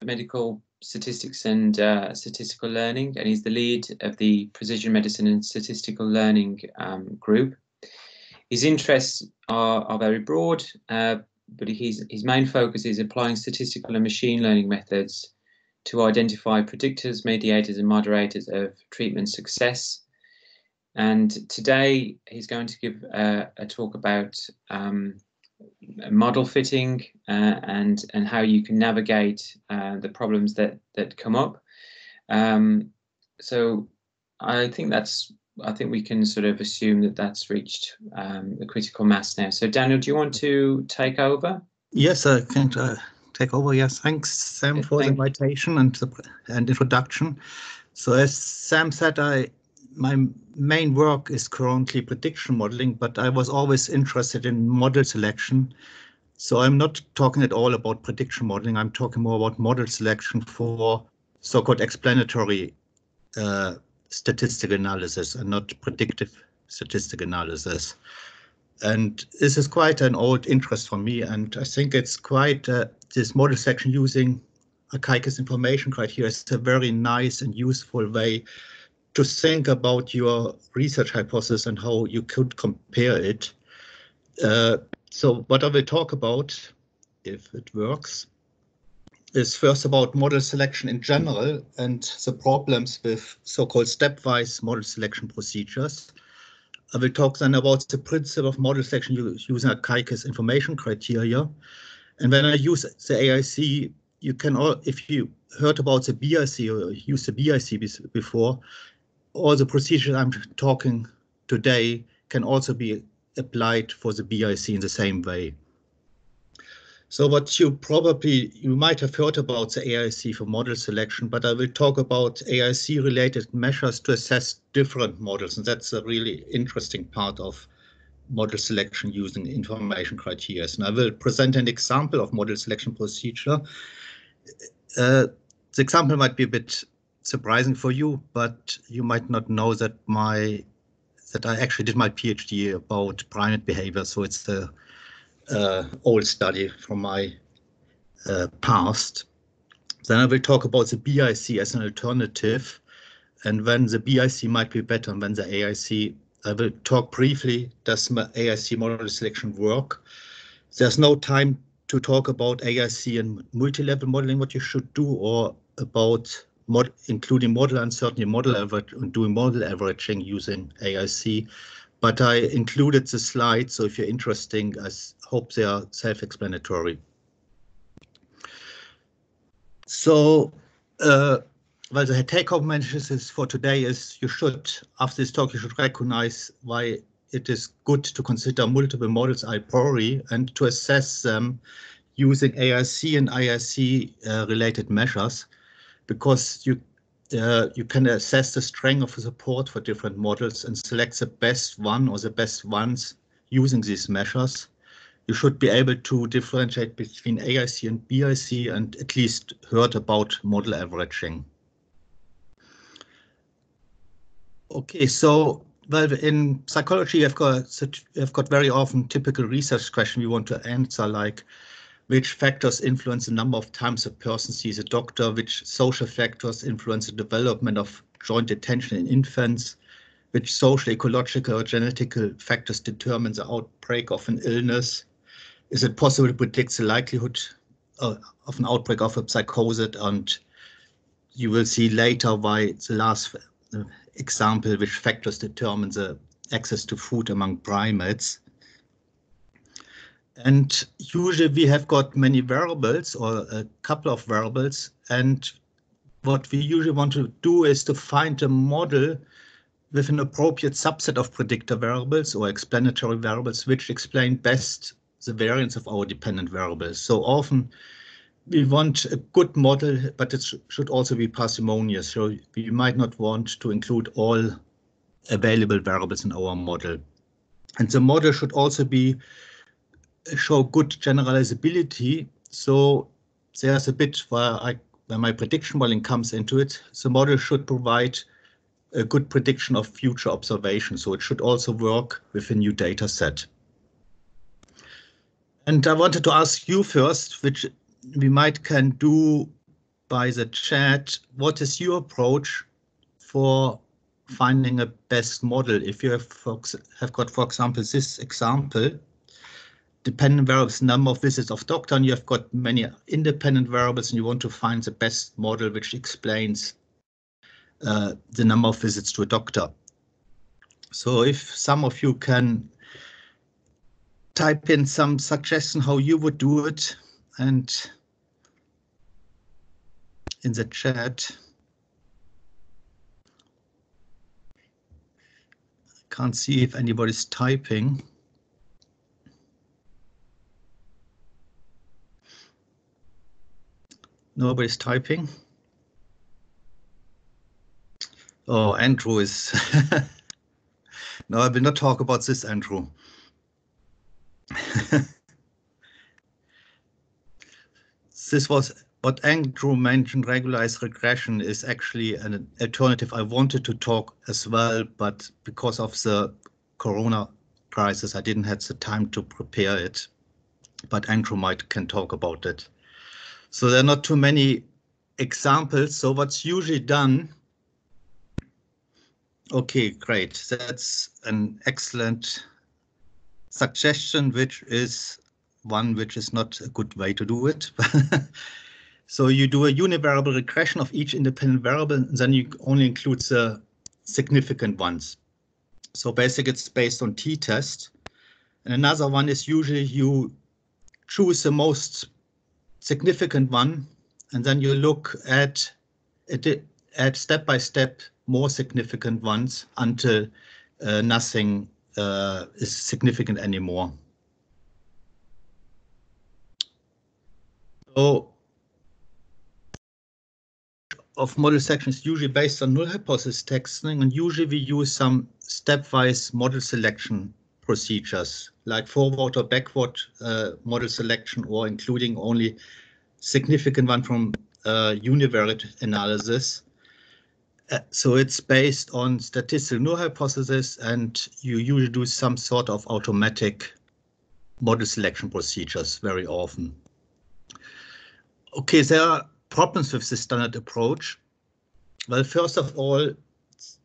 medical statistics and statistical learning, and he's the lead of the Precision Medicine and Statistical Learning group. His interests are very broad, but his main focus is applying statistical and machine learning methods to identify predictors, mediators, and moderators of treatment success. And today he's going to give a talk about model fitting and how you can navigate the problems that come up. So I think we can sort of assume that that's reached the critical mass now. So Daniel, do you want to take over? Yes, I can take over. Yes, thanks, Sam, for the invitation and introduction. So as Sam said, my main work is currently prediction modeling, but I was always interested in model selection. So I'm not talking at all about prediction modeling. I'm talking more about model selection for so-called explanatory statistical analysis and not predictive statistical analysis. And this is quite an old interest for me. And I think it's quite this model selection using Akaike's information criteria is a very nice and useful way to think about your research hypothesis and how you could compare it. So what I will talk about, if it works, is first about model selection in general and the problems with so-called stepwise model selection procedures. I will talk then about the principle of model selection using Akaike's information criteria. And when I use the AIC, you can all, if you heard about the BIC or used the BIC before, all the procedures I'm talking today can also be applied for the BIC in the same way. So what you might have heard about the AIC for model selection, but I will talk about AIC related measures to assess different models. And that's a really interesting part of model selection using information criteria. And I will present an example of model selection procedure. The example might be a bit surprising for you, but you might not know that I actually did my PhD about primate behavior. So it's the old study from my past. Then I will talk about the BIC as an alternative, and when the BIC might be better than the AIC. I will talk briefly, does AIC model selection work? There's no time to talk about AIC and multi-level modeling, what you should do, or about including model uncertainty, model average, and doing model averaging using AIC. But I included the slides, so if you're interested, I hope they are self-explanatory. So, well, the take-home messages for today is after this talk, you should recognize why it is good to consider multiple models a priori and to assess them using AIC and IIC related measures, because you can assess the strength of the support for different models and select the best one or the best ones using these measures. You should be able to differentiate between AIC and BIC and at least heard about model averaging. Okay, so well, in psychology, you've got very often typical research question we want to answer, like which factors influence the number of times a person sees a doctor, which social factors influence the development of joint attention in infants, which social, ecological, or genetical factors determine the outbreak of an illness. Is it possible to predict the likelihood of an outbreak of a psychosis? And you will see later why the last example, which factors determine the access to food among primates. And usually we have got many variables or a couple of variables. And what we usually want to do is to find a model with an appropriate subset of predictor variables or explanatory variables, which explain best the variance of our dependent variables. So often we want a good model, but it should also be parsimonious. So we might not want to include all available variables in our model. And the model should also show good generalizability. So there's a bit where my prediction modeling comes into it. The model should provide a good prediction of future observations. So it should also work with a new data set. And I wanted to ask you first, which we can do by the chat, what is your approach for finding a best model? If you have got, for example, this example, dependent variables, number of visits of doctor, and you have got many independent variables, and you want to find the best model which explains the number of visits to a doctor. So if some of you can type in some suggestion how you would do it, and in the chat. Can't see if anybody's typing. Nobody's typing. Oh, Andrew is. No, I will not talk about this, Andrew. This was what Andrew mentioned. Regularized regression is actually an alternative I wanted to talk as well, but because of the Corona crisis, I didn't have the time to prepare it. But Andrew can talk about it. So there are not too many examples. So what's usually done? Okay, great. That's an excellent suggestion, which is one which is not a good way to do it. So you do a univariable regression of each independent variable, and then you only include the significant ones. So basically it's based on t-test. And another one is usually you choose the most significant one, and then you look at step by step more significant ones until nothing is significant anymore. So of model selection is usually based on null hypothesis testing, and usually we use some stepwise model selection procedures like forward or backward model selection, or including only significant one from univariate analysis. So it's based on statistical null hypothesis, and you usually do some sort of automatic model selection procedures very often. Okay, there are problems with this standard approach. Well, first of all,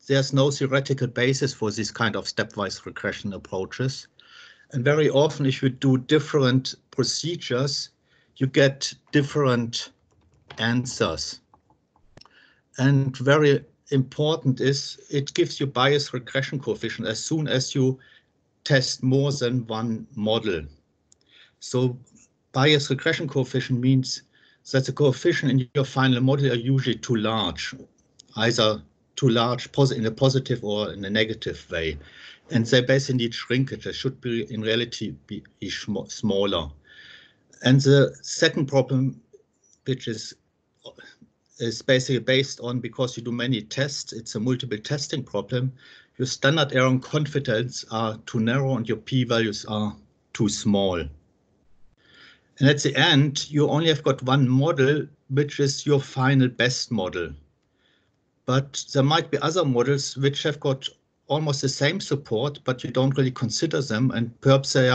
there's no theoretical basis for this kind of stepwise regression approaches. And very often, if you do different procedures, you get different answers. And very important is it gives you bias regression coefficient as soon as you test more than one model. So bias regression coefficient means that the coefficient in your final model are usually too large, either too large in a positive or in a negative way. And they basically need shrinkage. They should be in reality be smaller. And the second problem, which is basically based on, because you do many tests, it's a multiple testing problem. Your standard error and confidence are too narrow and your p-values are too small. And at the end, you only have got one model, which is your final best model. But there might be other models which have got almost the same support, but you don't really consider them, and perhaps they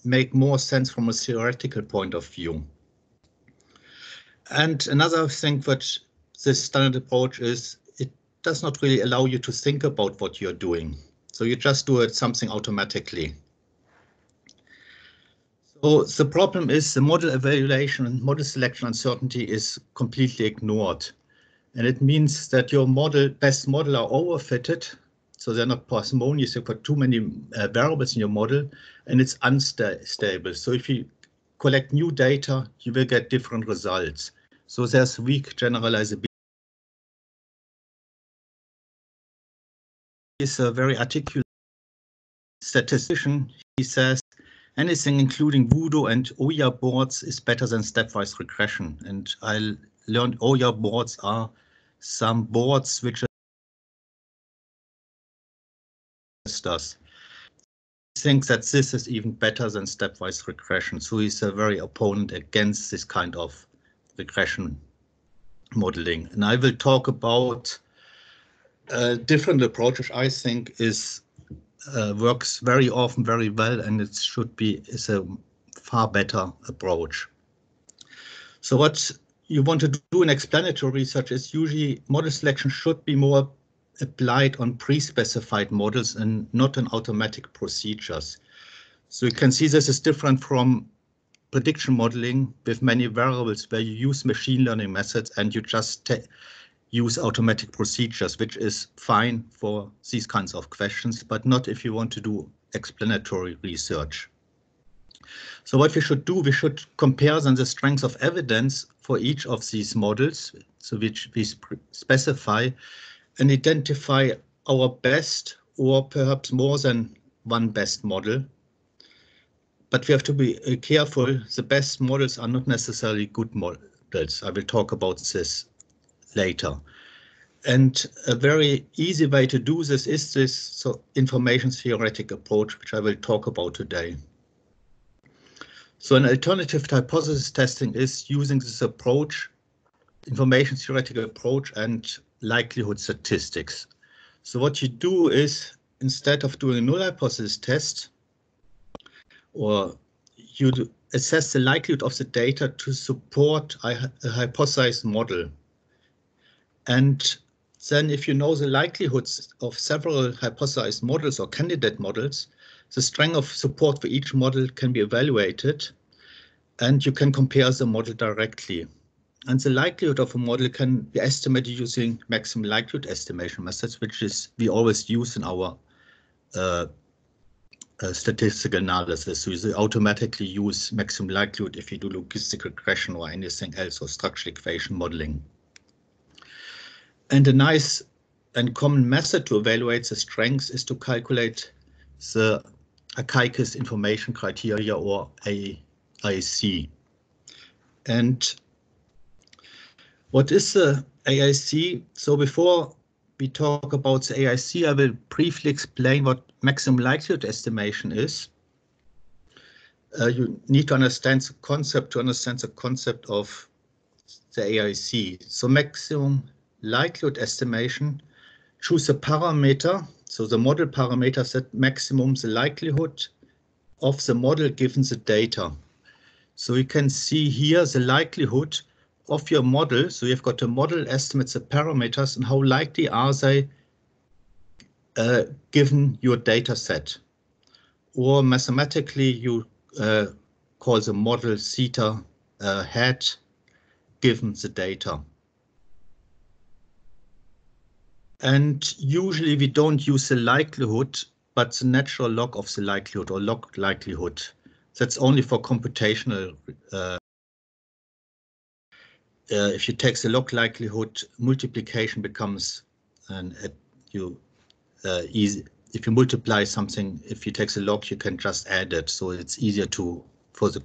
make more sense from a theoretical point of view. And another thing which this standard approach is, it does not really allow you to think about what you're doing. So you just do something automatically. So the problem is the model evaluation and model selection uncertainty is completely ignored. And it means that your best model are overfitted. So they're not parsimonious. You've got too many variables in your model, and it's unstable. So if you collect new data, you will get different results. So there's weak generalizability. He's a very articulate statistician. He says anything including Voodoo and Oya boards is better than stepwise regression. And I learned Oya boards are some boards which does. He thinks that this is even better than stepwise regression. So he's a very opponent against this kind of regression modeling. And I will talk about a different approach, which I think works very often very well, and it is a far better approach. So what you want to do an explanatory research, is usually model selection should be more applied on pre-specified models and not on automatic procedures. So you can see this is different from prediction modeling with many variables where you use machine learning methods and you just use automatic procedures, which is fine for these kinds of questions, but not if you want to do explanatory research. So what we should do, we should compare then the strengths of evidence for each of these models, so which we specify, and identify our best or perhaps more than one best model. But we have to be careful. The best models are not necessarily good models. I will talk about this later. And a very easy way to do this is this information theoretic approach, which I will talk about today. So an alternative to hypothesis testing is using this approach, information theoretical approach and likelihood statistics. So what you do is, instead of doing a null hypothesis test, or you assess the likelihood of the data to support a hypothesized model. And then if you know the likelihoods of several hypothesized models or candidate models, the strength of support for each model can be evaluated and you can compare the model directly. And the likelihood of a model can be estimated using maximum likelihood estimation methods, which is we always use in our statistical analysis. So you automatically use maximum likelihood if you do logistic regression or anything else, or structural equation modeling. And a nice and common method to evaluate the strengths is to calculate the Akaikis information criteria, or AIC. And what is the AIC? So before we talk about the AIC, I will briefly explain what maximum likelihood estimation is. You need to understand the concept of the AIC. So maximum likelihood estimation, choose a parameter. So the model parameter set maximum the likelihood of the model given the data. So you can see here the likelihood of your model. So you've got a model estimates the parameters and how likely are they given your data set. Or mathematically you call the model theta hat given the data. And usually we don't use the likelihood, but the natural log of the likelihood, or log likelihood. That's only for computational. If you take the log likelihood, multiplication becomes easy. If you multiply something, if you take the log, you can just add it. So it's easier for the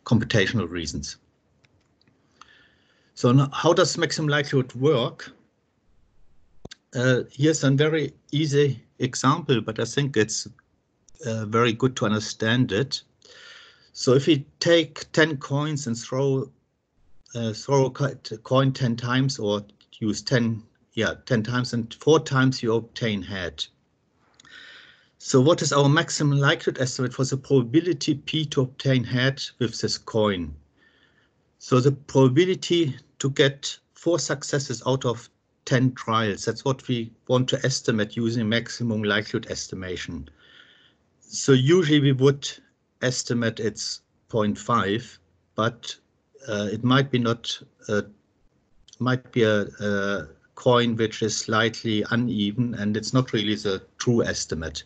computational reasons. So now, how does maximum likelihood work? Here's a very easy example, but I think it's very good to understand it. So if you take 10 coins and throw a coin 10 times, or use 10 times, and 4 times you obtain head. So what is our maximum likelihood estimate for the probability P to obtain head with this coin? So the probability to get 4 successes out of 10 trials, that's what we want to estimate using maximum likelihood estimation. So usually we would estimate it's 0.5, but it might be a coin which is slightly uneven and it's not really the true estimate.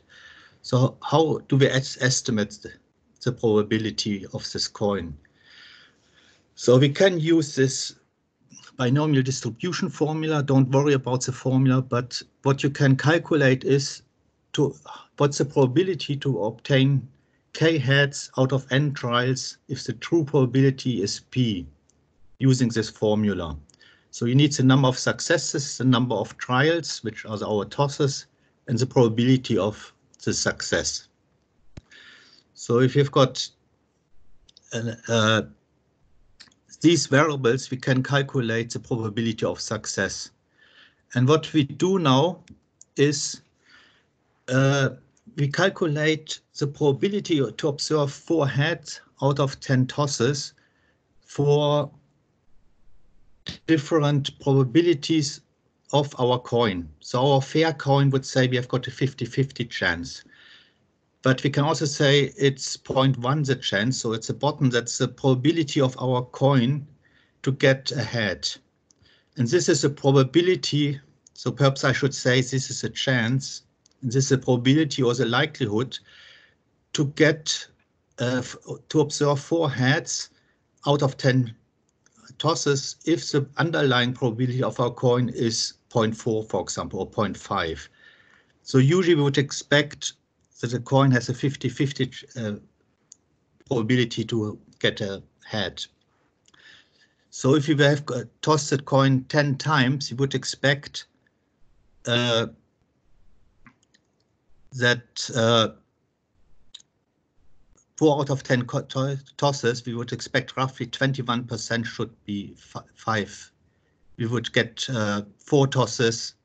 So how do we estimate the probability of this coin? So we can use this binomial distribution formula. Don't worry about the formula, but what you can calculate is what's the probability to obtain k heads out of n trials if the true probability is p, using this formula. So you need the number of successes, the number of trials, which are our tosses, and the probability of the success. So if you've got these variables, we can calculate the probability of success. And what we do now is we calculate the probability to observe 4 heads out of 10 tosses for different probabilities of our coin. So our fair coin would say we have got a 50-50 chance. But we can also say it's 0.1 the chance, so it's the bottom, that's the probability of our coin to get ahead. And this is a probability, so perhaps I should say this is a chance, and this is a probability or the likelihood to get, to observe 4 heads out of 10 tosses if the underlying probability of our coin is 0.4, for example, or 0.5. So usually we would expect that the coin has a 50-50 probability to get a head. So if you have tossed that coin 10 times, you would expect that 4 out of 10 tosses, we would expect roughly 21% should be 5. We would get 4 tosses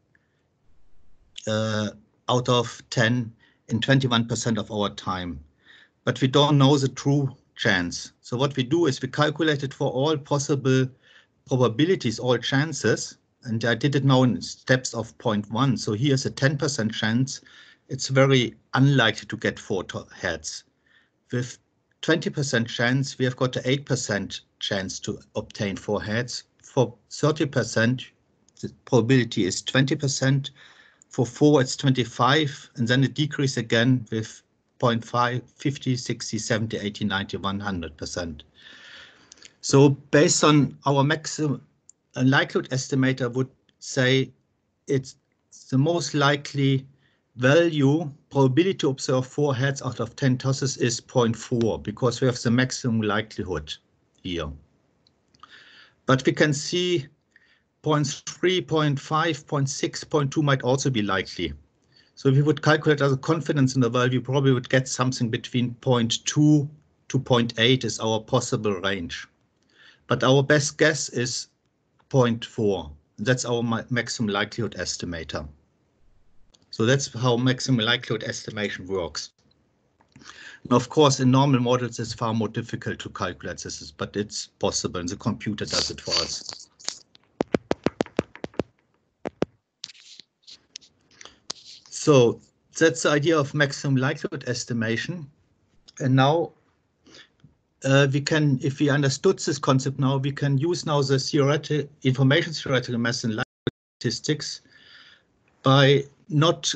out of 10 in 21% of our time. But we don't know the true chance. So what we do is we calculate it for all possible probabilities, all chances, and I did it now in steps of 0.1. So here's a 10% chance. It's very unlikely to get 4 heads. With 20% chance, we have got an 8% chance to obtain 4 heads. For 30%, the probability is 20%. For 4, it's 25, and then it decreases again with 0.5, 50, 60, 70, 80, 90, 100%. So based on our maximum likelihood estimator would say it's the most likely value, probability to observe 4 heads out of 10 tosses is 0.4, because we have the maximum likelihood here. But we can see 0.3, 0.5, 0.6, 0.2 might also be likely. So if we would calculate as a confidence interval, we probably would get something between 0.2 to 0.8 is our possible range. But our best guess is 0.4. That's our maximum likelihood estimator. So that's how maximum likelihood estimation works. And of course, in normal models, it's far more difficult to calculate this, but it's possible, and the computer does it for us. So that's the idea of maximum likelihood estimation. And now we can, if we understood this concept now, we can use now the theoretical information theoretical method in likelihood statistics by not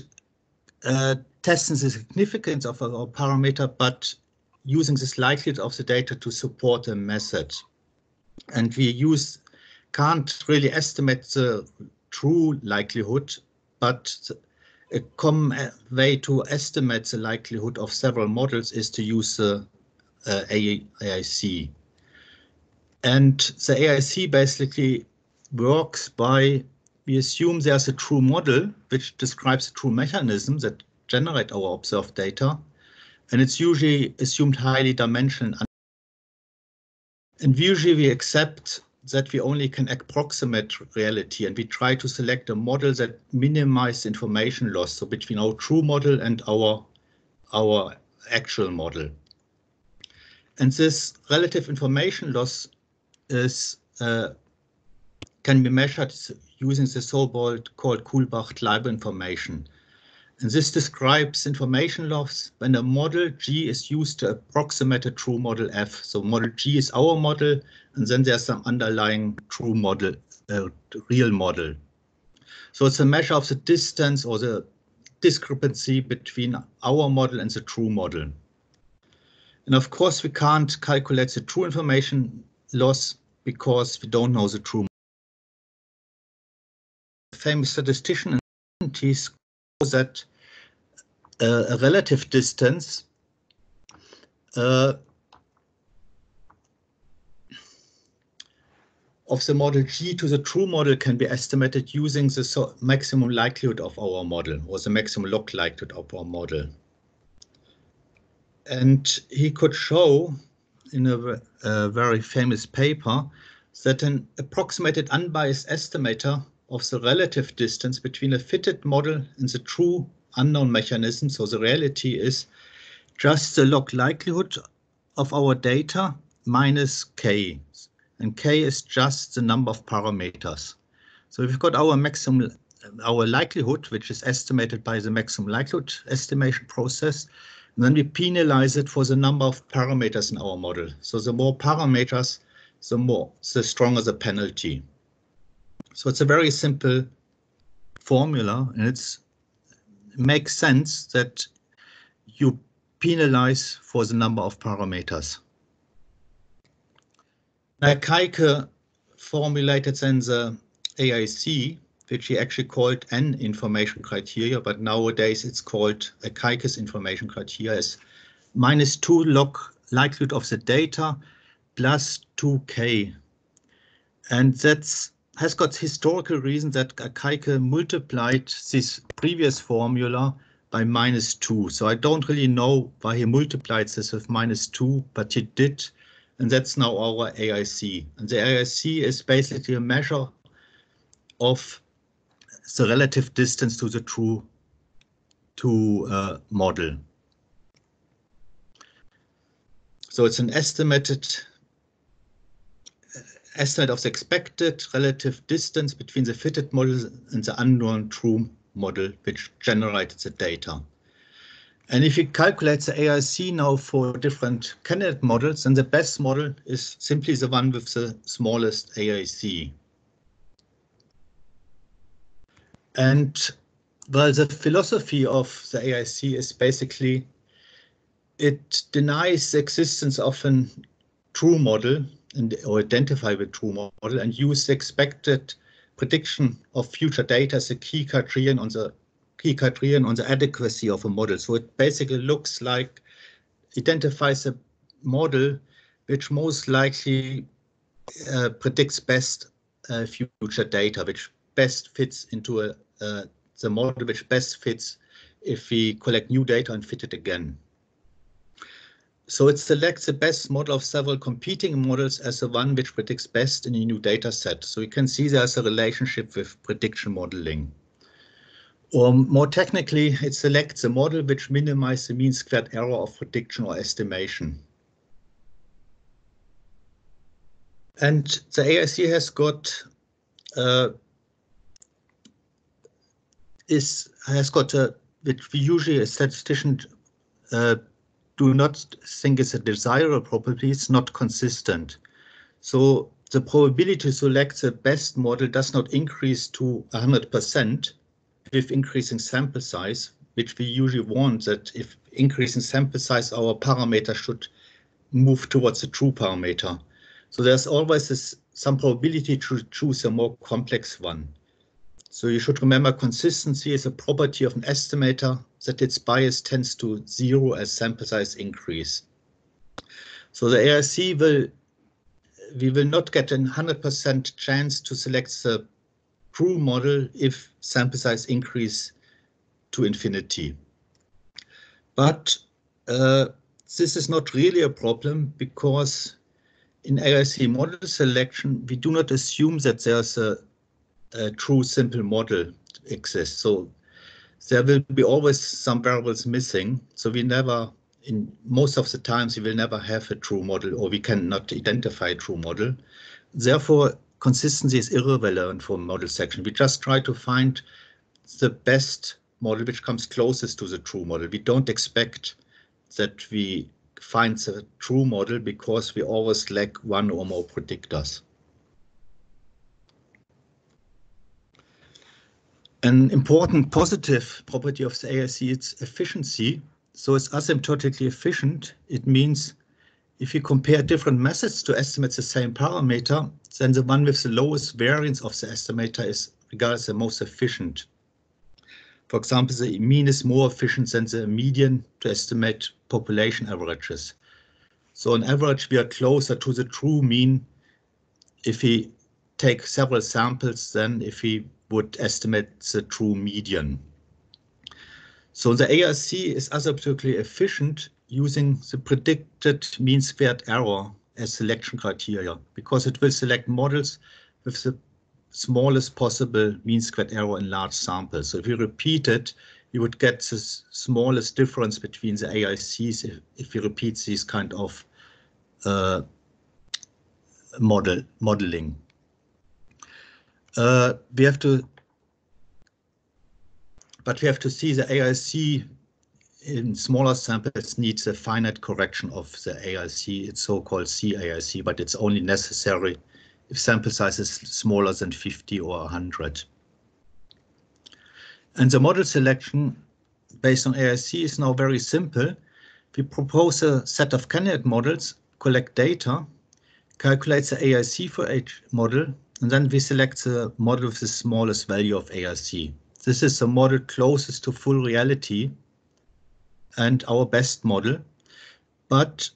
testing the significance of our parameter, but using this likelihood of the data to support a method. And we can't really estimate the true likelihood, but a common way to estimate the likelihood of several models is to use the AIC. And the AIC basically works by, we assume there's a true model which describes a true mechanism that generate our observed data, and it's usually assumed highly dimensional. And usually we accept that we only can approximate reality, and we try to select a model that minimizes information loss, so between our true model and our actual model. And this relative information loss is can be measured using the so-called Kullback-Leibler information. And this describes information loss when a model G is used to approximate a true model F. So model G is our model, and then there's some underlying true model, real model. So it's a measure of the distance or the discrepancy between our model and the true model. And of course, we can't calculate the true information loss because we don't know the true model. A famous statistician in the 70s that a relative distance of the model G to the true model can be estimated using the maximum likelihood of our model, or the maximum log likelihood of our model. And he could show in a very famous paper that an approximated unbiased estimator of the relative distance between a fitted model and the true unknown mechanism, so the reality is just the log likelihood of our data minus k. and k is just the number of parameters. So we've got our maximum, our likelihood, which is estimated by the maximum likelihood estimation process, and then we penalize it for the number of parameters in our model. So the more parameters, the stronger the penalty. So it's a very simple formula, and it makes sense that you penalize for the number of parameters. Now, Kaike formulated then the AIC, which he actually called N information criteria, but nowadays it's called a Kaike's information criteria as -2 log likelihood of the data plus 2k. And that has got historical reason that Kaike multiplied this previous formula by -2. So I don't really know why he multiplied this with -2, but he did. And that's now our AIC. And the AIC is basically a measure of the relative distance to the true model. So it's an estimate of the expected relative distance between the fitted model and the unknown true model, which generated the data. And if you calculate the AIC now for different candidate models, then the best model is simply the one with the smallest AIC. And well, the philosophy of the AIC is basically it denies the existence of a true model or identify with true model and use the expected prediction of future data as a key criterion on the adequacy of a model. So it basically looks like identifies a model which most likely predicts best future data, which best fits into the model, which best fits if we collect new data and fit it again. So it selects the best model of several competing models as the one which predicts best in a new data set. So you can see there's a relationship with prediction modeling. Or more technically, it selects a model which minimizes the mean squared error of prediction or estimation. And the AIC has got which we usually as statisticians do not think is a desirable property. It's not consistent. So the probability to select the best model does not increase to 100% with increasing sample size, which we usually want that if increasing sample size, our parameter should move towards a true parameter. So there's always some probability to choose a more complex one. So you should remember consistency is a property of an estimator that its bias tends to 0 as sample size increase. So the AIC we will not get a 100% chance to select the true model if sample size increase to infinity. But this is not really a problem because in AIC model selection, we do not assume that there's a true simple model exists. So there will be always some variables missing. So we never, in most of the times, we will never have a true model, or we cannot identify a true model. Therefore, consistency is irrelevant for model selection. We just try to find the best model which comes closest to the true model. We don't expect that we find the true model because we always lack one or more predictors. An important positive property of the AIC is efficiency. So it's asymptotically efficient. It means if you compare different methods to estimate the same parameter, then the one with the lowest variance of the estimator is regarded as the most efficient. For example, the mean is more efficient than the median to estimate population averages. So on average, we are closer to the true mean if we take several samples than if we would estimate the true median. So the AIC is asymptotically efficient using the predicted mean squared error as selection criteria, because it will select models with the smallest possible mean squared error in large samples. So if you repeat it, you would get the smallest difference between the AICs if you repeat these kind of modeling. We have to see the AIC in smaller samples needs a finite correction of the AIC. It's so-called CAIC, but it's only necessary if sample size is smaller than 50 or 100. And the model selection based on AIC is now very simple. We propose a set of candidate models, collect data, calculate the AIC for each model, and then we select the model with the smallest value of AIC. This is the model closest to full reality and our best model. But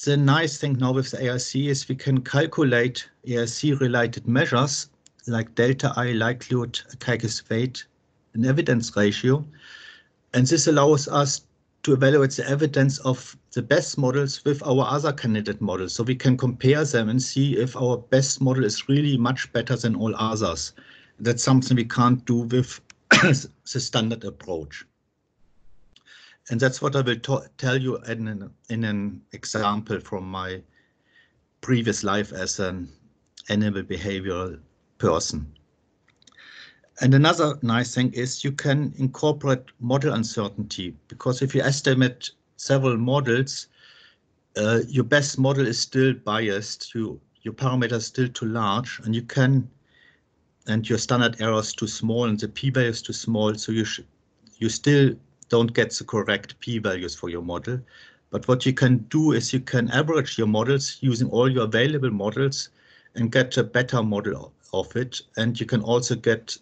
the nice thing now with the AIC is we can calculate AIC-related measures like delta I, likelihood, Akaikis weight, and evidence ratio. And this allows us to evaluate the evidence of the best models with our other candidate models. So we can compare them and see if our best model is really much better than all others. That's something we can't do with the standard approach. And that's what I will tell you in an example from my previous life as an animal behavioral person. And another nice thing is you can incorporate model uncertainty, because if you estimate several models, your best model is still biased, your parameter is still too large, and your standard error is too small and the p-value is too small, so you still don't get the correct p-values for your model. But what you can do is you can average your models using all your available models and get a better model of it. And you can also get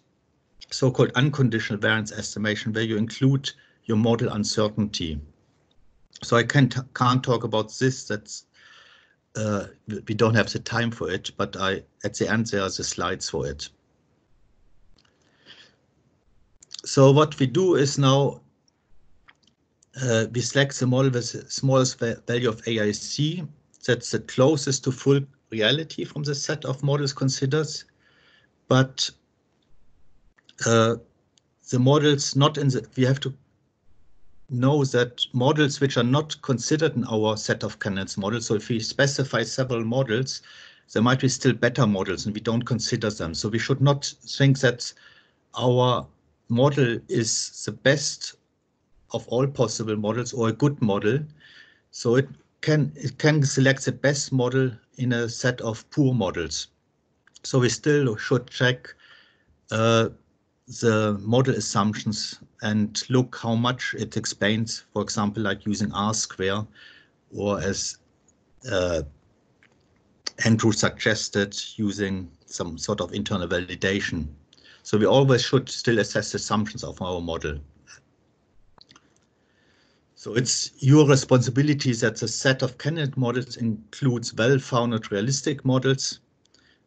so-called unconditional variance estimation, where you include your model uncertainty. So I can't talk about this. That's we don't have the time for it, but at the end there are the slides for it. So what we do is now we select the model with the smallest value of AIC. That's the closest to full reality from the set of models considered, but the models not in the, we have to know that models which are not considered in our set of candidates models. So if we specify several models, there might be still better models and we don't consider them. So we should not think that our model is the best of all possible models or a good model. So it can select the best model in a set of poor models. So we still should check the model assumptions and look how much it explains, for example, like using R-square, or as Andrew suggested, using some sort of internal validation. So we always should still assess the assumptions of our model. So it's your responsibility that the set of candidate models includes well-founded realistic models,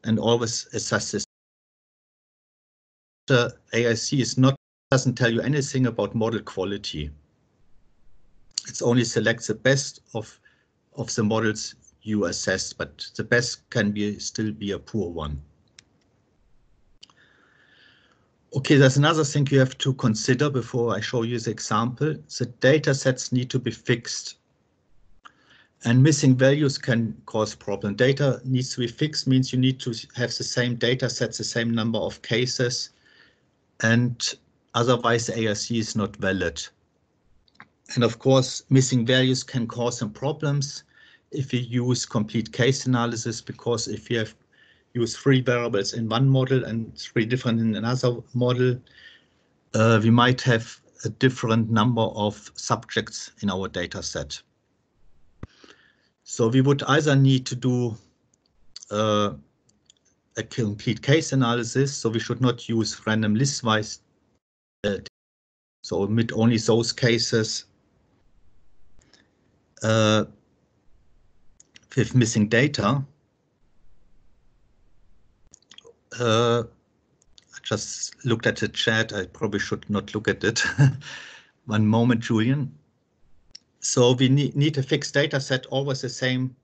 and always assess this. The AIC doesn't tell you anything about model quality. It only selects the best of the models you assess, but the best can still be a poor one. Okay, there's another thing you have to consider before I show you the example. The data sets need to be fixed, and missing values can cause problems. Data needs to be fixed means you need to have the same data sets, the same number of cases, and otherwise the AIC is not valid. And of course, missing values can cause some problems if you use complete case analysis, because if you use 3 variables in one model and 3 different in another model, we might have a different number of subjects in our data set. So we would either need to do a complete case analysis, so we should not use random list-wise, so omit only those cases with missing data. I just looked at the chat. I probably should not look at it. One moment, Julian. So we need a fixed data set, always the same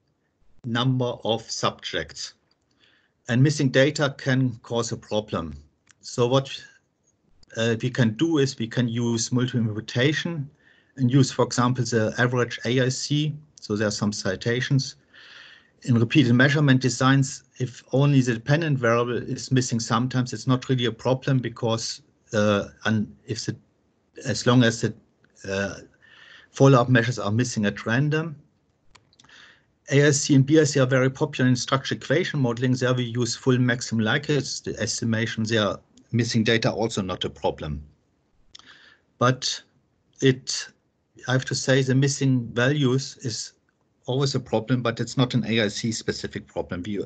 number of subjects. And missing data can cause a problem. So what we can do is we can use multiple imputation and use, for example, the average AIC. So there are some citations. in repeated measurement designs, if only the dependent variable is missing, sometimes it's not really a problem, because as long as the follow-up measures are missing at random. AIC and BIC are very popular in structural equation modeling. There we use full maximum likelihood estimation. There missing data also not a problem. But I have to say, the missing values is always a problem, but it's not an AIC specific problem. We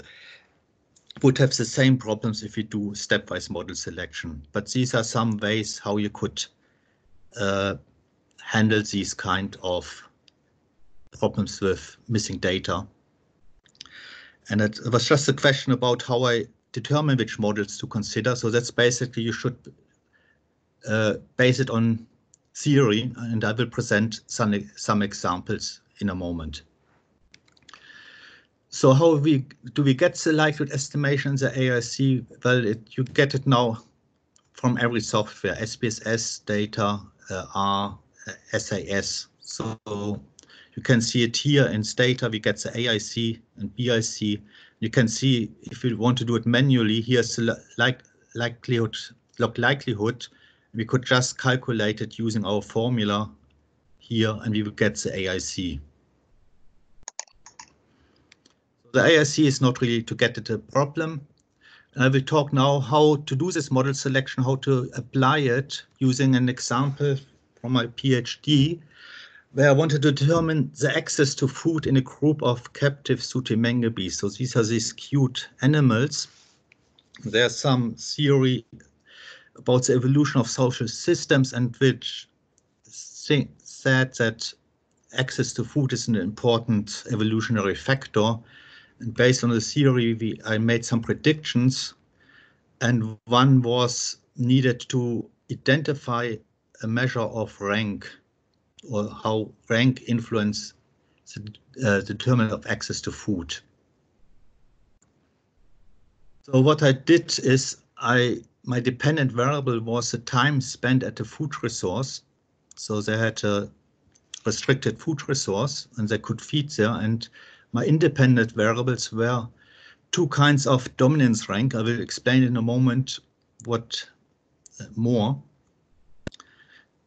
would have the same problems if we do stepwise model selection. But these are some ways how you could handle these kind of problems with missing data. And it was just a question about how I determine which models to consider. So that's basically, you should base it on theory, and I will present some examples in a moment. So how do we get the likelihood estimation in the AIC? Well, you get it now from every software, SPSS, Data, R, SAS. So you can see it here in Stata. We get the AIC and BIC. You can see, if you want to do it manually, here's the log likelihood. We could just calculate it using our formula here, and we will get the AIC. The AIC is not really to get it a problem. I will talk now how to do this model selection, how to apply it using an example from my PhD, where I wanted to determine the access to food in a group of captive Sooty bees. So these are these cute animals. There's some theory about the evolution of social systems, and which said that access to food is an important evolutionary factor. And based on the theory, I made some predictions, and one was needed to identify a measure of rank, or how rank influence the determinant of access to food. So what I did is, my dependent variable was the time spent at the food resource. So they had a restricted food resource and they could feed there. And my independent variables were two kinds of dominance rank. I will explain in a moment what more.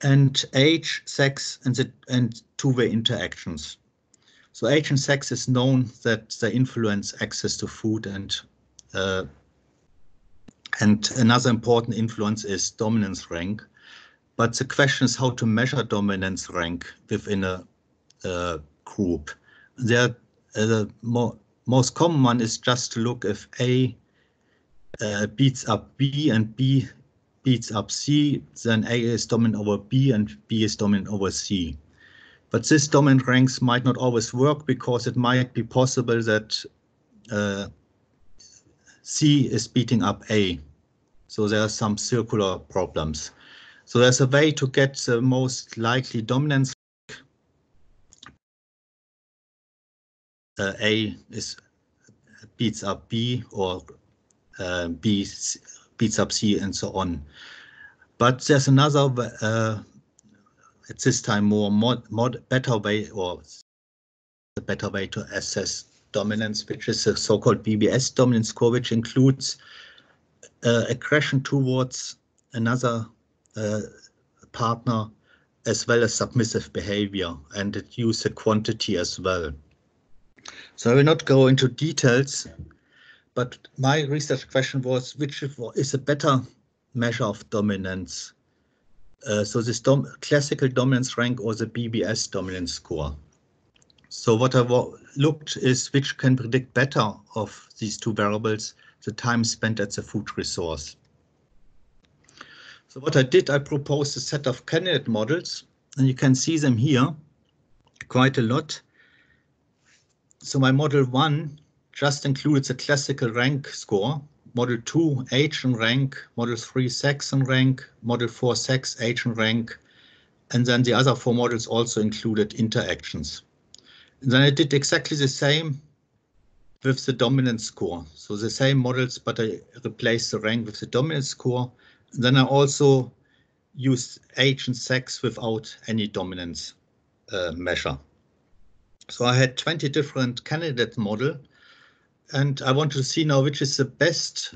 And age, sex, and two-way interactions. So age and sex is known that they influence access to food, and another important influence is dominance rank. But the question is how to measure dominance rank within a group. The most common one is just to look if A beats up B and B beats up C, then A is dominant over B and B is dominant over C. But this dominant ranks might not always work, because it might be possible that C is beating up A. So there are some circular problems. So there's a way to get the most likely dominance. A beats up B, or B beats up C, and so on. But there's another, at this time, better way, or the better way to assess dominance, which is a so-called BBS dominance score, which includes aggression towards another partner, as well as submissive behavior, and it uses a quantity as well. So I will not go into details, but my research question was, which is a better measure of dominance? So this classical dominance rank or the BBS dominance score. So what I looked is which can predict better of these two variables, the time spent at the food resource. So what I did, I proposed a set of candidate models, and you can see them here quite a lot. So my model 1 just includes a classical rank score, model 2 age and rank, model 3 sex and rank, model 4 sex, age and rank, and then the other 4 models also included interactions. And then I did exactly the same with the dominance score. So the same models, but I replaced the rank with the dominance score. And then I also used age and sex without any dominance measure. So I had 20 different candidate models, And I want to see now which is the best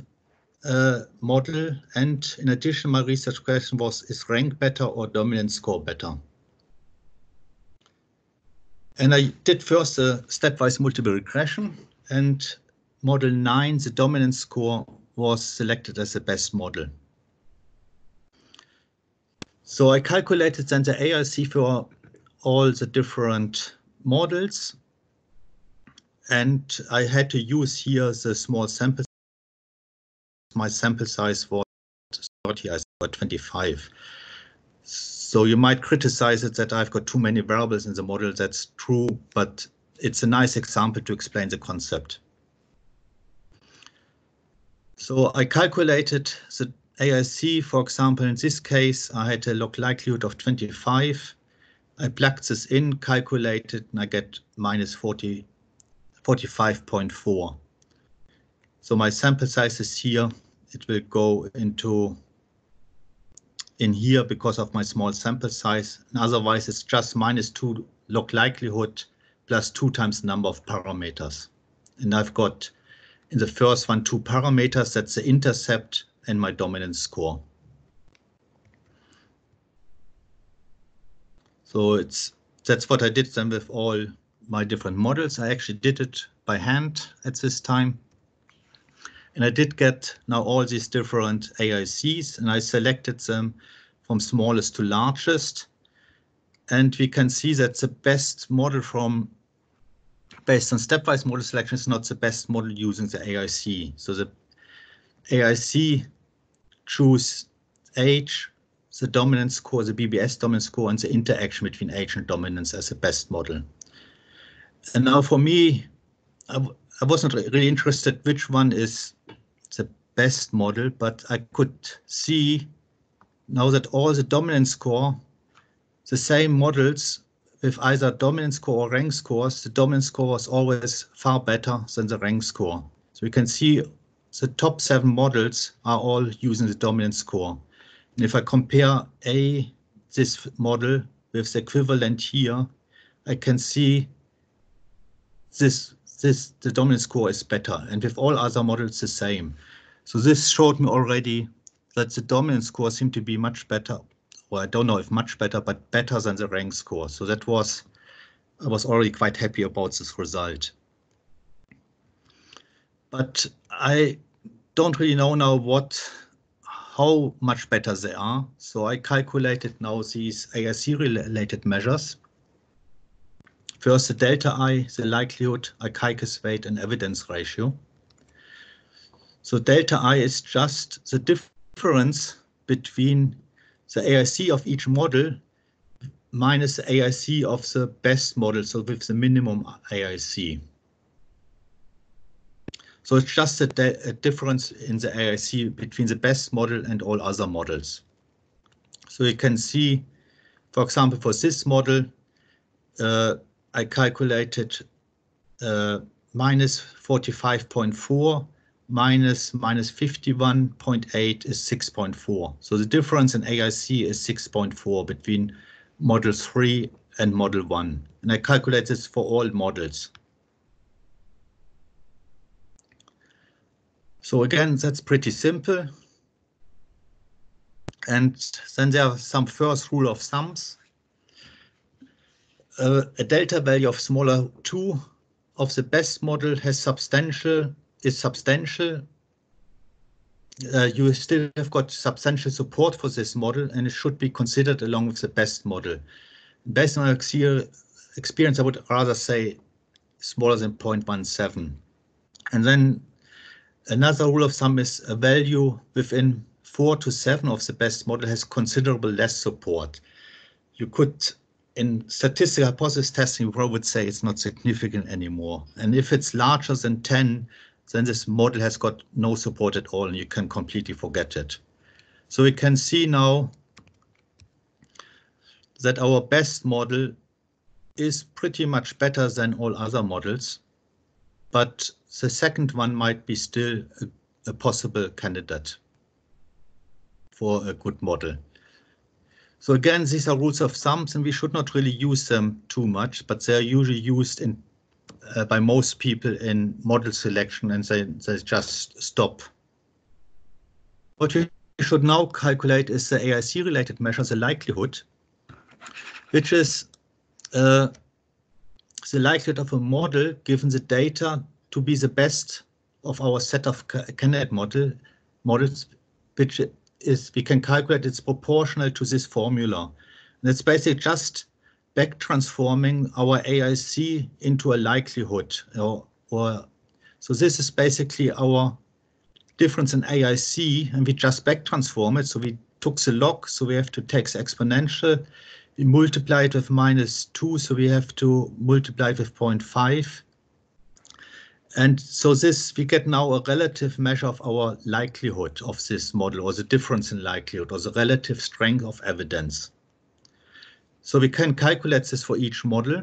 model. And in addition, my research question was, is rank better or dominance score better? And I did first a stepwise multiple regression, and model 9, the dominance score, was selected as the best model. So I calculated then the AIC for all the different models, and I had to use here the small sample. My sample size was 30, I got 25. So you might criticize it that I've got too many variables in the model. That's true, but it's a nice example to explain the concept. So I calculated the AIC, for example, in this case, I had a log likelihood of 25. I plugged this in, calculated, and I get minus 45.4. So my sample size is here. It will go in here because of my small sample size. And otherwise, it's just -2 log likelihood plus 2 times the number of parameters. And I've got in the first one 2 parameters. That's the intercept and my dominance score. So that's what I did then with all my different models. I actually did it by hand at this time. And I did get now all these different AICs, and I selected them from smallest to largest. And we can see that the best model based on stepwise model selection is not the best model using the AIC. So the AIC choose age, the dominance score, the BBS dominance score, and the interaction between age and dominance as the best model. And now for me, I wasn't really interested which one is the best model, but I could see now that all the dominance score, the same models with either dominance score or rank scores, the dominance score was always far better than the rank score. So we can see the top 7 models are all using the dominance score. And if I compare this model with the equivalent here, I can see the dominance score is better, and with all other models the same. So this showed me already that the dominance score seemed to be much better, or I don't know if much better, but better than the rank score. So I was already quite happy about this result. But I don't really know now how much better they are. So I calculated now these AIC related measures. First, the delta I, the likelihood, Akaikis weight, and evidence ratio. So delta I is just the difference between the AIC of each model minus the AIC of the best model, so with the minimum AIC. So it's just a difference in the AIC between the best model and all other models. So you can see, for example, for this model, I calculated minus 45.4 minus 51.8 is 6.4. So the difference in AIC is 6.4 between model 3 and model 1. And I calculate this for all models. So again, that's pretty simple. And then there are some first rule of thumbs. A delta value of smaller 2 of the best model is substantial. You still have got substantial support for this model, and it should be considered along with the best model. Based on experience, I would rather say smaller than 0.17. And then another rule of thumb is a value within 4 to 7 of the best model has considerable less support. You could, in statistical hypothesis testing, you probably would say it's not significant anymore. And if it's larger than 10, then this model has got no support at all, and you can completely forget it. So we can see now that our best model is pretty much better than all other models, but the second one might be still a possible candidate for a good model. So again, these are rules of thumb, and we should not really use them too much, but they're usually used in by most people in model selection, and they just stop. What we should now calculate is the AIC-related measure, the likelihood, which is the likelihood of a model given the data to be the best of our set of candidate models, which is, we can calculate it's proportional to this formula. And it's basically just back transforming our AIC into a likelihood. So this is basically our difference in AIC, and we just back transform it. So we took the log, so we have to take the exponential. We multiply it with -2, so we have to multiply it with 0.5. And so this, we get now a relative measure of our likelihood of this model, or the difference in likelihood, or the relative strength of evidence. So we can calculate this for each model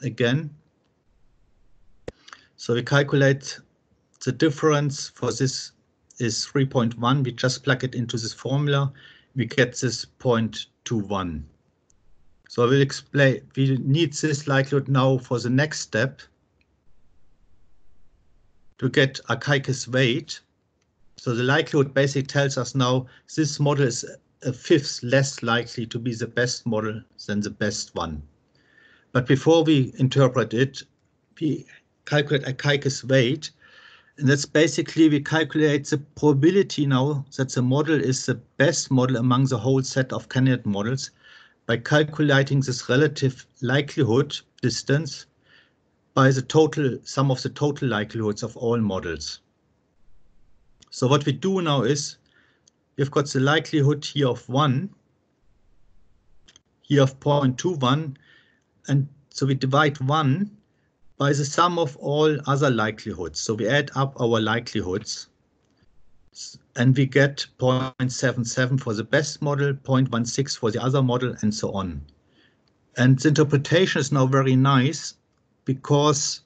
again. So we calculate the difference for this is 3.1. We just plug it into this formula. We get this 0.21. So I will explain, we need this likelihood now for the next step to get Akaike's weight. So the likelihood basically tells us now this model is a fifth less likely to be the best model than the best one. But before we interpret it, we calculate Akaike's weight. And that's basically, we calculate the probability now that the model is the best model among the whole set of candidate models by calculating this relative likelihood distance by the total sum of the total likelihoods of all models. So what we do now is, we've got the likelihood here of 1, here of 0.21, and so we divide 1 by the sum of all other likelihoods. So we add up our likelihoods, and we get 0.77 for the best model, 0.16 for the other model, and so on. And the interpretation is now very nice, because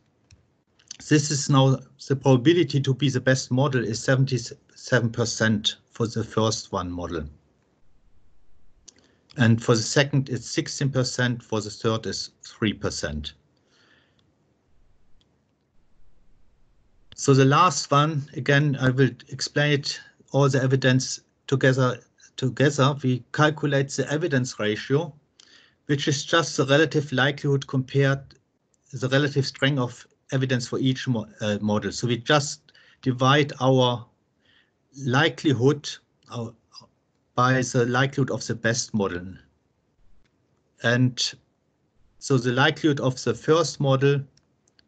this is now the probability to be the best model is 77% for the first one model. And for the second, it's 16%, for the third is 3%. So the last one, again, I will explain it, all the evidence together. We calculate the evidence ratio, which is just the relative likelihood compared the relative strength of evidence for each model. So we just divide our likelihood by the likelihood of the best model. And so the likelihood of the first model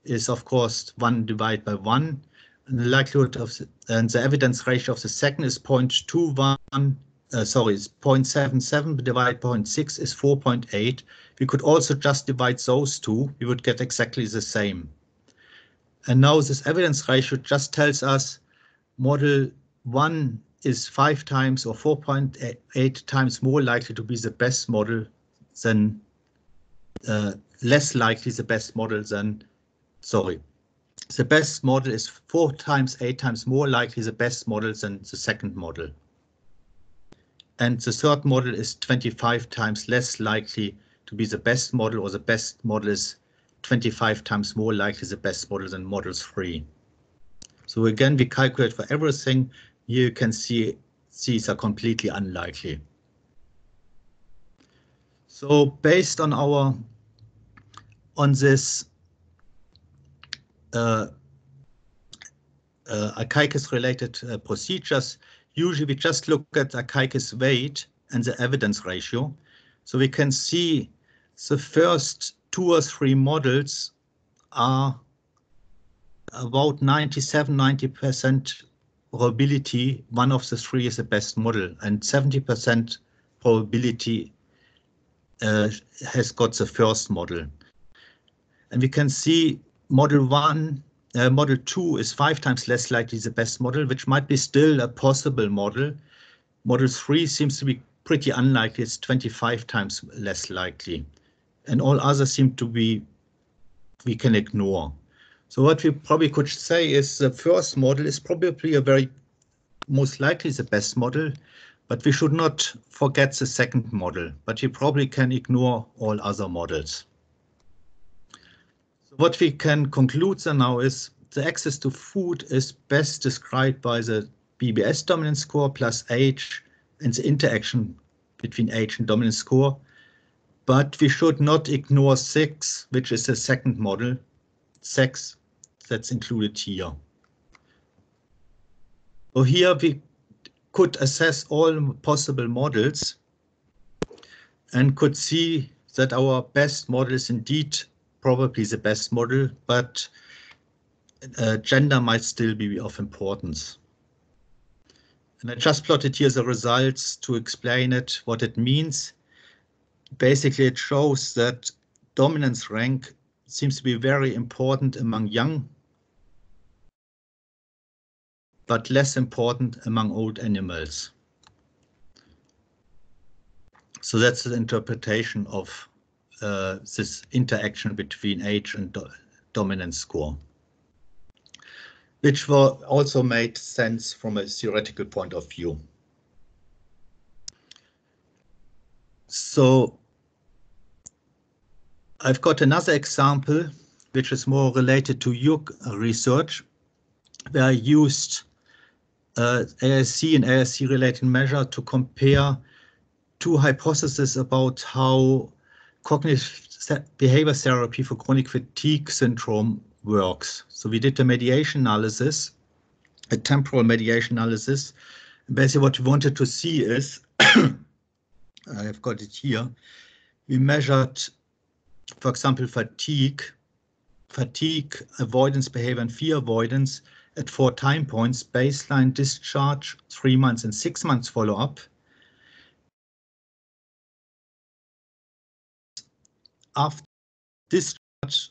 is, of course, 1 divided by 1. And the likelihood of and the evidence ratio of the second is 0.21. It's 0.77 divided by 0.6 is 4.8. We could also just divide those two. We would get exactly the same. And now this evidence ratio just tells us model 1 is 5 times or 4.8 times more likely to be the best model than less likely the best model than, the best model is 4 times 8 times more likely the best model than the second model. And the third model is 25 times less likely to be the best model, or the best model is 25 times more likely the best model than model 3. So again, we calculate for everything. Here you can see these are completely unlikely. So based on this Akaike's related procedures, usually we just look at Akaike's weight and the evidence ratio. So we can see the first 2 or 3 models are about 97–90% probability one of the 3 is the best model, and 70% probability has got the first model. And we can see model 2 is 5 times less likely the best model, which might be still a possible model. Model 3 seems to be pretty unlikely, it's 25 times less likely. And all others seem to be, we can ignore. So what we probably could say is the first model is probably a very most likely the best model, but we should not forget the second model, but we probably can ignore all other models. What we can conclude then now is the access to food is best described by the BBS dominance score plus age and the interaction between age and dominance score. But we should not ignore sex, which is the second model, sex that's included here. So here we could assess all possible models and could see that our best model is indeed probably the best model, but gender might still be of importance. And I just plotted here the results to explain it, what it means. Basically, it shows that dominance rank seems to be very important among young, but less important among old animals. So that's the interpretation of this interaction between age and dominance score, which also made sense from a theoretical point of view. So I've got another example, which is more related to your research, where I used AIC and AIC related measure to compare two hypotheses about how cognitive behavior therapy for chronic fatigue syndrome works. So we did a mediation analysis, a temporal mediation analysis. Basically what we wanted to see is, I've got it here, we measured, for example, fatigue, avoidance behavior and fear avoidance at 4 time points, baseline, discharge, 3 months and 6 months follow-up. After discharge,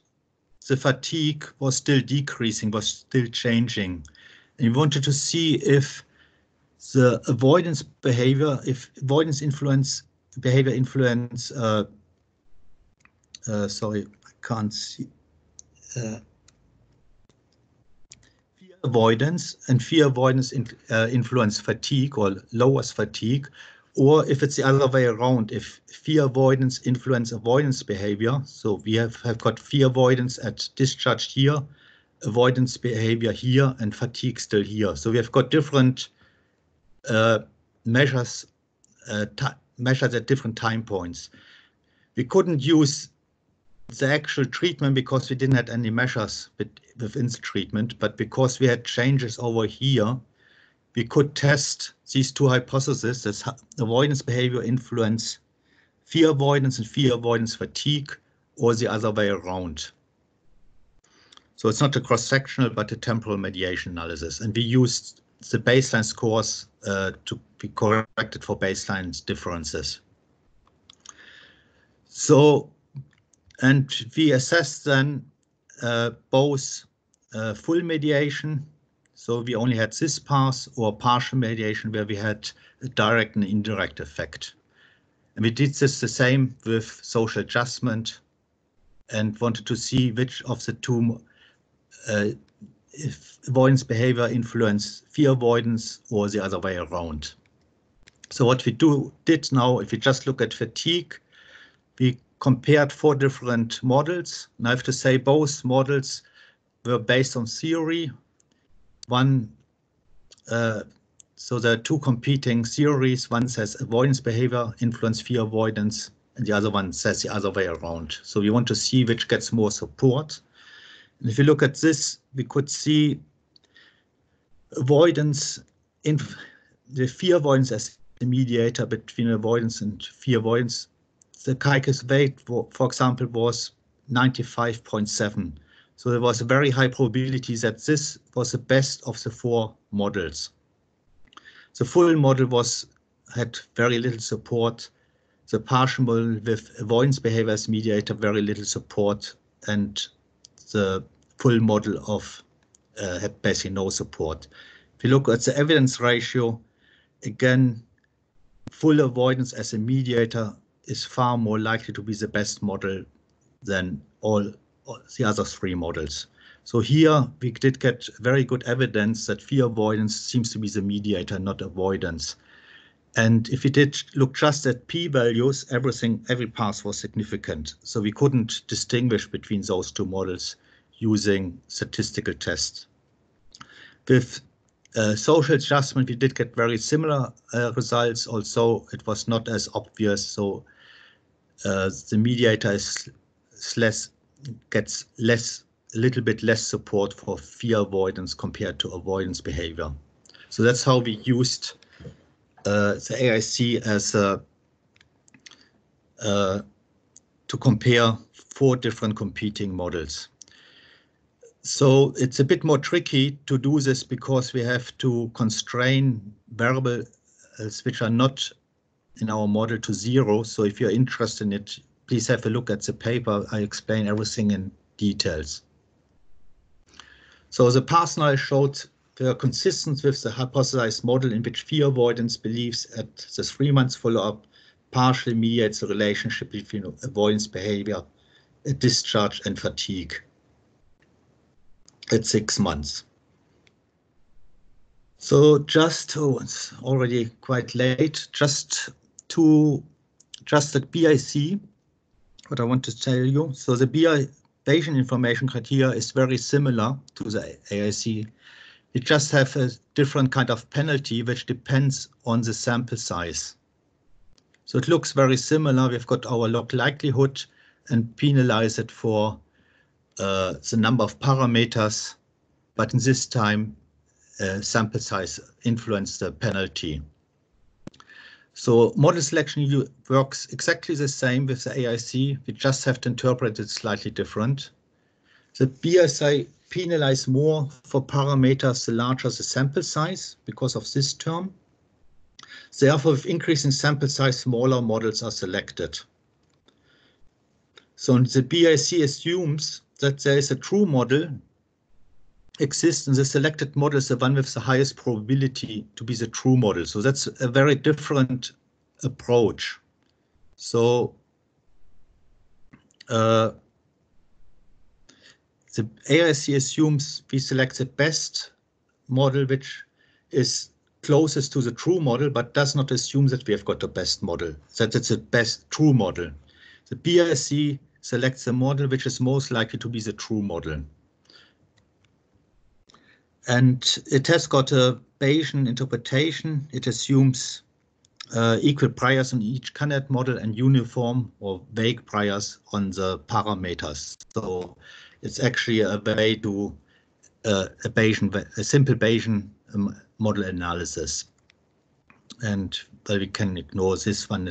the fatigue was still decreasing, was still changing. And we wanted to see if the avoidance behavior, if avoidance influence, behavior influence, sorry, I can't see. Fear avoidance and fear avoidance influence fatigue or lowers fatigue, or if it's the other way around, if fear avoidance influence avoidance behavior. So we have got fear avoidance at discharge here, avoidance behavior here, and fatigue still here. So we have got different measures measured at different time points. We couldn't use the actual treatment because we didn't have any measures within the treatment, but because we had changes over here, we could test these two hypotheses, that avoidance behavior influence fear avoidance and fear avoidance fatigue, or the other way around. So it's not a cross-sectional, but a temporal mediation analysis. And we used the baseline scores to be corrected for baseline differences. So, and we assessed then both full mediation, so we only had this path, or partial mediation where we had a direct and indirect effect. And we did this the same with social adjustment and wanted to see which of the two if avoidance behavior influence fear avoidance or the other way around. So what we did now, if we just look at fatigue, we compared 4 different models. And I have to say both models were based on theory. One, so there are 2 competing theories. One says avoidance behavior influence fear avoidance, and the other one says the other way around. So we want to see which gets more support. And if you look at this, we could see avoidance, the fear avoidance as the mediator between avoidance and fear avoidance. The Kaike's weight, for example, was 95.7. So there was a very high probability that this was the best of the 4 models. The full model had very little support. The partial model with avoidance behavior as mediator, very little support, and the full model had basically no support. If you look at the evidence ratio, again, full avoidance as a mediator is far more likely to be the best model than all the other 3 models. So here we did get very good evidence that fear avoidance seems to be the mediator, not avoidance. And if we did look just at p-values, every path was significant. So we couldn't distinguish between those two models using statistical tests. With social adjustment, we did get very similar results, although it was not as obvious. So the mediator gets a little bit less support for fear avoidance compared to avoidance behavior. So that's how we used the AIC as to compare 4 different competing models. So it's a bit more tricky to do this because we have to constrain variables which are not in our model to 0. So if you're interested in it, please have a look at the paper. I explain everything in details. So the paths I showed were consistent with the hypothesized model in which fear avoidance beliefs at the 3 months follow-up partially mediates the relationship between avoidance behavior, discharge, and fatigue at 6 months. So just, it's already quite late, just the BIC, what I want to tell you. So the Bayesian information criteria is very similar to the AIC. We just have a different kind of penalty which depends on the sample size. So it looks very similar. We've got our log likelihood and penalize it for the number of parameters, but in this time sample size influenced the penalty. So model selection works exactly the same with the AIC. We just have to interpret it slightly different. The BSI penalize more for parameters the larger the sample size because of this term. Therefore, with increasing sample size, smaller models are selected. So the BIC assumes that there is a true model exists, and the selected model is the one with the highest probability to be the true model. So that's a very different approach. So the AIC assumes we select the best model, which is closest to the true model, but does not assume that we have got the best model, that it's the best true model. The BIC selects the model which is most likely to be the true model. And it has got a Bayesian interpretation. It assumes equal priors on each candidate model and uniform or vague priors on the parameters. So it's actually a way to a simple Bayesian model analysis. And well, we can ignore this one.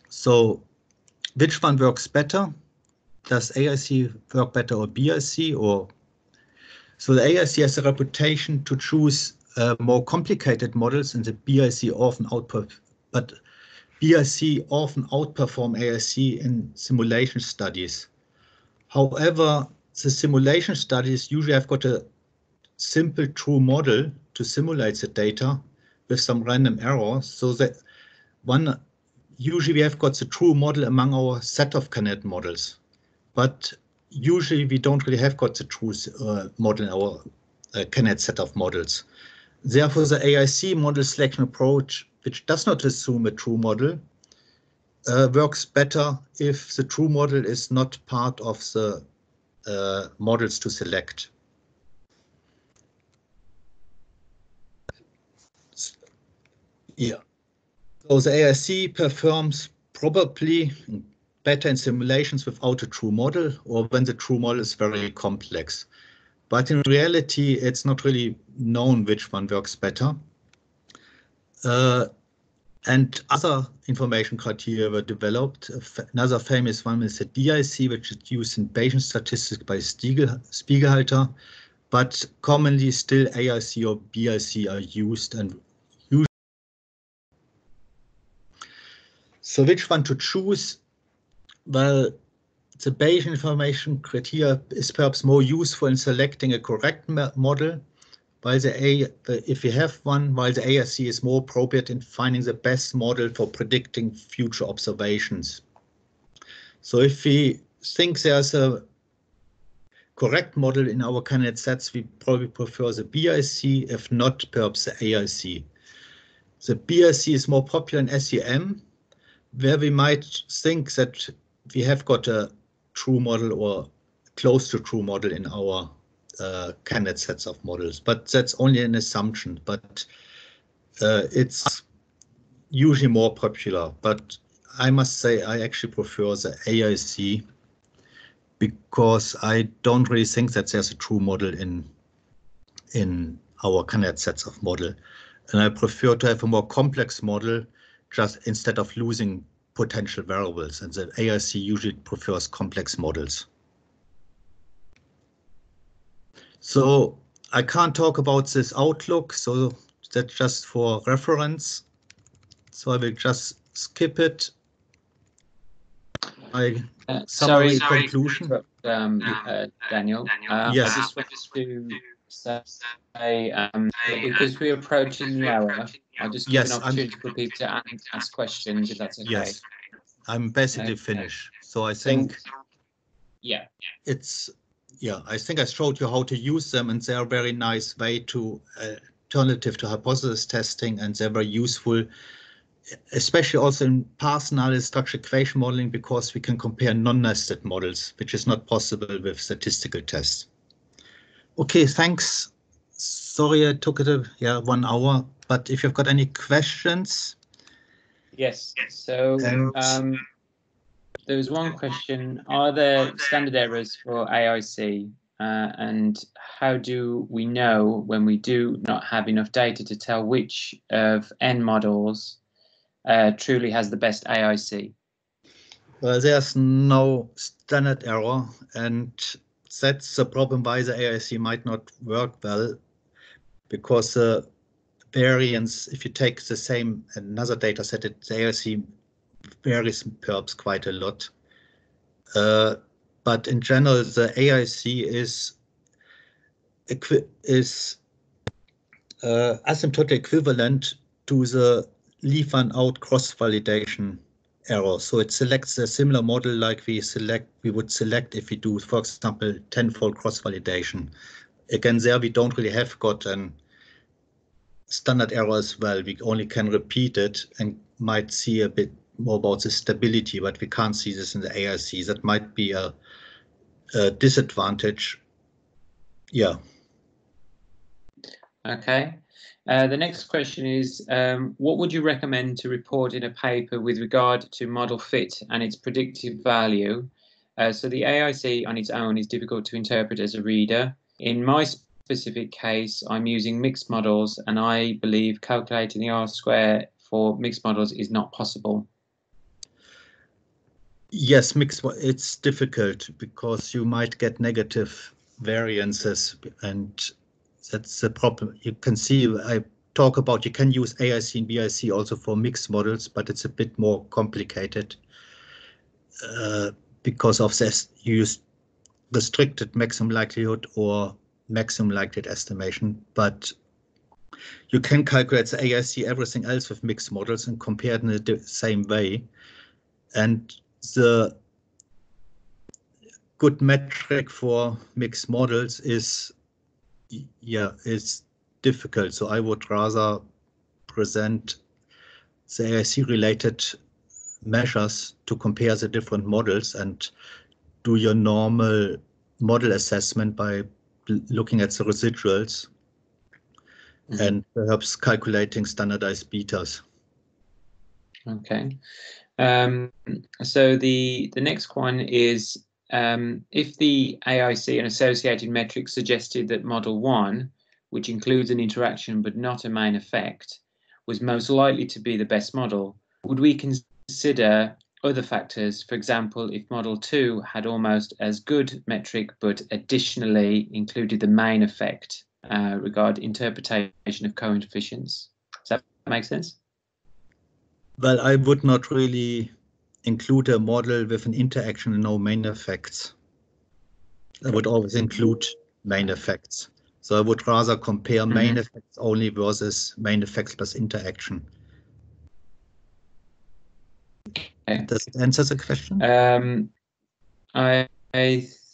So which one works better? Does AIC work better or BIC? Or so the AIC has a reputation to choose more complicated models, and the BIC often outperform AIC in simulation studies. However, the simulation studies usually have got a simple true model to simulate the data with some random error, so that usually we have got the true model among our set of candidate models. But usually we don't really have got the true model in our candidate set of models. Therefore, the AIC model selection approach, which does not assume a true model, works better if the true model is not part of the models to select. Yeah. So the AIC performs probably better in simulations without a true model or when the true model is very complex. But in reality, it's not really known which one works better. And other information criteria were developed. Another famous one is the DIC, which is used in Bayesian statistics by Spiegelhalter, but commonly still AIC or BIC are used. And so which one to choose? Well, the Bayesian information criteria is perhaps more useful in selecting a correct model, while if we have one, while the AIC is more appropriate in finding the best model for predicting future observations. So if we think there's a correct model in our candidate sets, we probably prefer the BIC, if not perhaps the AIC. The BIC is more popular in SEM, where we might think that we have got a true model or close to true model in our candidate sets of models, but that's only an assumption. But it's usually more popular. But I must say I actually prefer the AIC because I don't really think that there's a true model in our candidate sets of model. And I prefer to have a more complex model just instead of losing potential variables. And the AIC usually prefers complex models. So I can't talk about this outlook, so that's just for reference. So I will just skip it. Summary conclusion. Daniel. Yes. I just want to say because we're approaching the hour, I'll just give an opportunity for people to ask questions if that's okay. Yes, I'm basically finished. So I think I think I showed you how to use them, and they're a very nice way to alternative to hypothesis testing, and they're very useful, especially also in path analysis, structural equation modeling, because we can compare non-nested models, which is not possible with statistical tests. Okay, thanks. Sorry I took it 1 hour, but if you've got any questions. Yes, so there was one question: are there standard errors for AIC, and how do we know when we do not have enough data to tell which of N models truly has the best AIC? Well, there's no standard error, and that's the problem why the AIC might not work well, because the variance, if you take the same another data set, the AIC varies perhaps quite a lot. But in general, the AIC is asymptotically equivalent to the leave one out cross-validation error. So it selects a similar model like we would select if we do, for example, tenfold cross-validation. Again, there we don't really have got an standard error as well. We only can repeat it and might see a bit more about the stability, but we can't see this in the AIC. That might be a disadvantage. Yeah. Okay. The next question is, what would you recommend to report in a paper with regard to model fit and its predictive value? So the AIC on its own is difficult to interpret as a reader. In my specific case, I'm using mixed models, and I believe calculating the R-square for mixed models is not possible. Yes, it's difficult because you might get negative variances, and that's the problem. You can see I talk about you can use AIC and BIC also for mixed models, but it's a bit more complicated because of this. You use restricted maximum likelihood or maximum likelihood estimation, but you can calculate the AIC everything else with mixed models and compare it in the same way. And the good metric for mixed models is difficult. So I would rather present the AIC related measures to compare the different models and do your normal model assessment by looking at the residuals and perhaps calculating standardized betas. Okay. So the next one is, if the AIC and associated metrics suggested that model 1, which includes an interaction but not a main effect, was most likely to be the best model, would we consider other factors? For example, if model 2 had almost as good metric but additionally included the main effect regarding interpretation of coefficients. Does that make sense? Well, I would not really include a model with an interaction and no main effects. I would always include main effects. So I would rather compare main effects only versus main effects plus interaction. Okay. Does it answer the question? I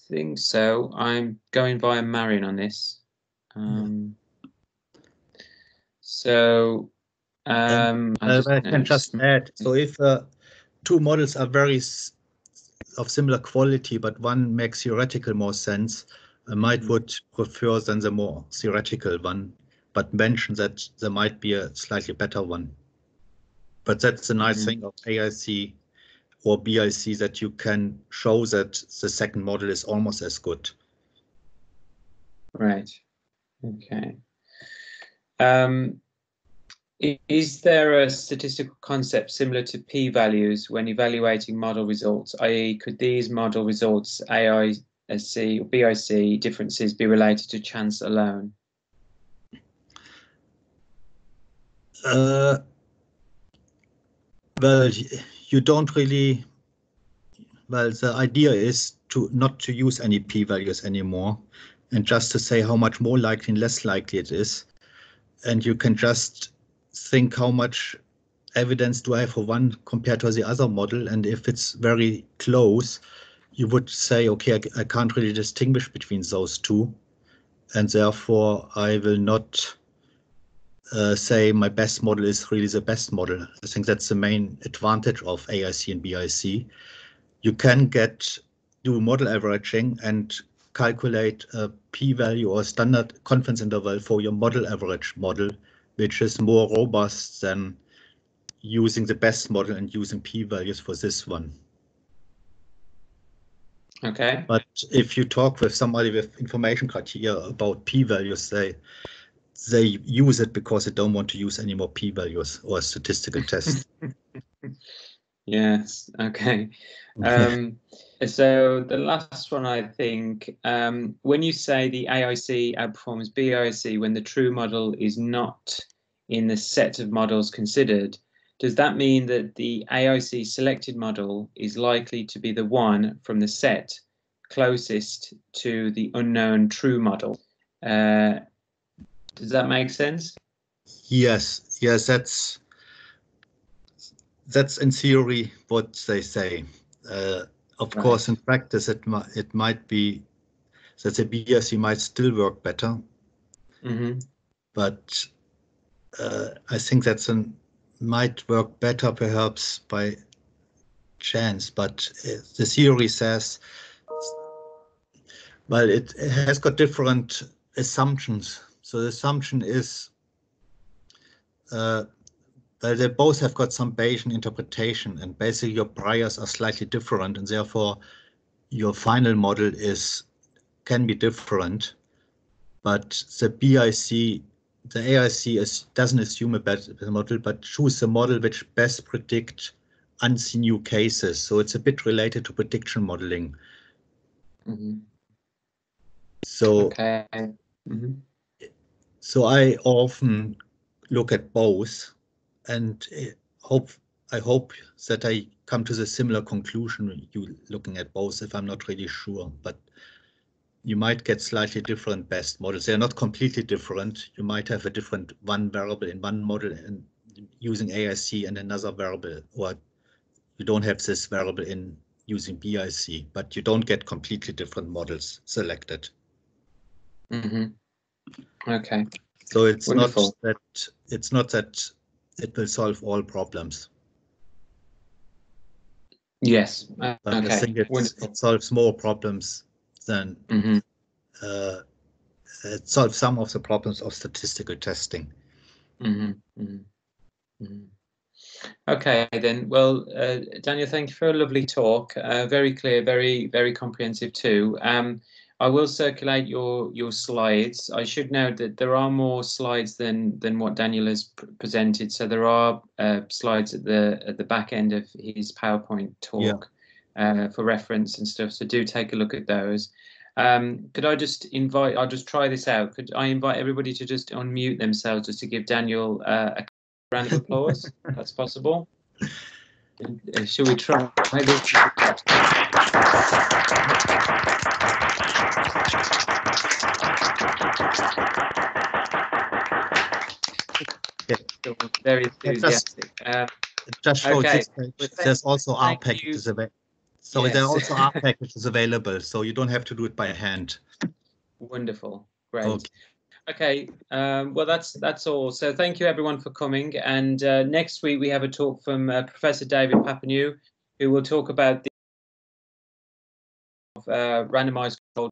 think so. I'm going via Marion on this. So I can just add. So if two models are very of similar quality, but one makes theoretical more sense, I would prefer than the more theoretical one, but mention that there might be a slightly better one. But that's the nice thing of AIC or BIC, that you can show that the second model is almost as good. Right. Okay. Is there a statistical concept similar to p-values when evaluating model results, i.e. could these model results, AIC or BIC differences, be related to chance alone? Well, you don't really, well, the idea is not to use any p-values anymore, and just to say how much more likely and less likely it is. And you can just think how much evidence do I have for one compared to the other model, and if it's very close, you would say, okay, I can't really distinguish between those two, and therefore I will not say my best model is really the best model. I think that's the main advantage of AIC and BIC. You can do model averaging and calculate a p-value or standard confidence interval for your model average model, which is more robust than using the best model and using p-values for this one. Okay. But if you talk with somebody with information criteria about p-values, they use it because they don't want to use any more p-values or statistical tests. Yes. Okay. So the last one, I think, when you say the AIC outperforms BIC when the true model is not in the set of models considered, does that mean that the AIC selected model is likely to be the one from the set closest to the unknown true model? Does that make sense? Yes, that's in theory what they say. Of course, in practice, it might be that the BIC might still work better. But I think might work better perhaps by chance. But the theory says, well, it has got different assumptions. So the assumption is, well, they both have got some Bayesian interpretation, and basically your priors are slightly different, and therefore your final model can be different. But the BIC, the AIC doesn't assume a better model, but choose a model which best predict unseen new cases. So it's a bit related to prediction modeling. So, okay. So I often look at both, and I hope that I come to the similar conclusion you looking at both, if I'm not really sure. But you might get slightly different best models. They're not completely different. You might have a different one variable in one model and using AIC and another variable, or you don't have this variable in using BIC, but you don't get completely different models selected. Okay. So it's wonderful. It's not that it will solve all problems. Yes. But I think it solves more problems than it solves some of the problems of statistical testing. Okay, then. Well, Daniel, thank you for a lovely talk. Very clear, very, very comprehensive too. I will circulate your slides. I should note that there are more slides than what Daniel has presented. So there are slides at the back end of his PowerPoint talk for reference and stuff. So do take a look at those. Could I just I'll just try this out. Could I invite everybody to just unmute themselves just to give Daniel a round of applause? That's possible. Should we try this? Very enthusiastic. Just show this page. There's also R packages So Yes. there are also R packages available, so you don't have to do it by hand. Wonderful. Great. Okay. Okay, well, that's all. So thank you everyone for coming. And next week we have a talk from Professor David Papanew, who will talk about the randomized controlled